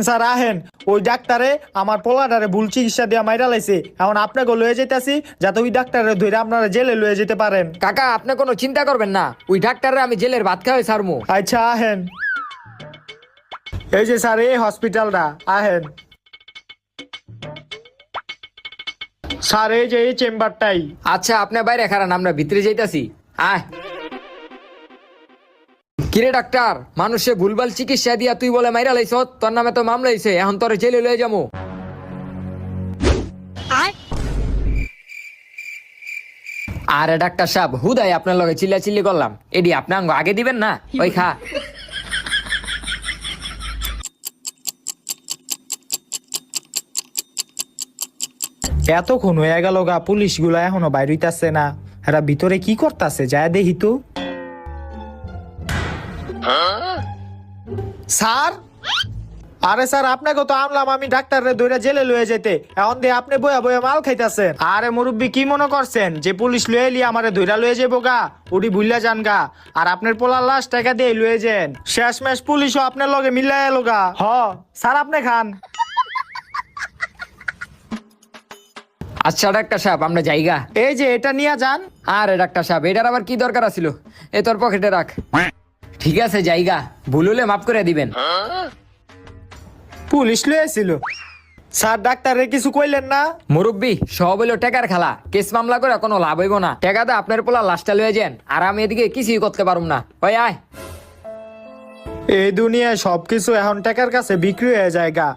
Sir আহেন, ওই ডাক্তারে আমার পোলাটারে ভুল চিকিৎসা দিয়া মাইরা লাইছে। এখন আপনাকে লয়ে যেতেছি যাতে ওই ডাক্তারে ধরে আপনারা জেলে লয়ে যেতে পারেন। কাকা আপনি কোনো চিন্তা করবেন না, ওই ডাক্তারের আমি জেলের ভাত খাওয়াই ছাড়মু। আচ্ছা আহেন, এই যে স্যার এই হসপিটালটা, আহেন স্যার, এই যে এই চেম্বারটাই। আচ্ছা আপনি বাইরে খারান, আমরা ভিতরে যাইতাছি। আয়। কিরে ডাক্তার, মানুষে ভুলভাল চিকিৎসা দিয়া তুই বলে মাইরা লাইছ, তোর নামে তো মামলা হইছে, এখন তোরে জেলে লয়ে যাবো। আরে ডাক্তার সাহেব, হুদাই আপনার লগে চিল্লাচিল্লি করলাম, এডি আপনি আঙ্গ আগে দিবেন না, ওই খা। এতক্ষণ হয়ে গেল গা, পুলিশ গুলা এখনো বাইর হইতাছে না। এরা ভিতরে কি করতেছে যায় দেখি তো। স্যার, আরে স্যার আপনাকে তো আনলাম আমি ডাক্তারে ধরে জেলে লয়ে যেতে, এখন দিয়ে আপনি বয়া বয়া মাল খাইতেছেন। আরে মুরব্বী কি মনে করছেন যে পুলিশ লয়ে এলি আমারে ধইরা লয়ে যাবো গা? উডি ভুইলা যান গা। আর আপনার পোলার লাশ টাকা দিয়ে লয়ে যান, শেষমেশ পুলিশও আপনার লগে মিলাই এলো গা। হ স্যার, আপনি খান। আচ্ছা ডাক্তার সাহেব, আমরা জায়গা। এই যে এটা নিয়ে যান। আরে ডাক্তার সাহেব, এটার আবার কি দরকার আছিল? এ তোর পকেটে রাখ। ঠিক আছে জায়গা, ভুল হলে মাফ করে দিবেন। পুলিশ লয়েছিল স্যার, ডাক্তারে কিছু কইলেন না? মুরব্বী সব হইলো টাকার খেলা, কেস মামলা করে কোনো লাভ হইব না। টাকাতে আপনার পোলা লাশটা লয়ে যান, আর আমি এদিকে কিছুই করতে পারুম না। ওই আয়। এই দুনিয়ায় সবকিছু এখন টাকার কাছে বিক্রি হয়ে যায় গা।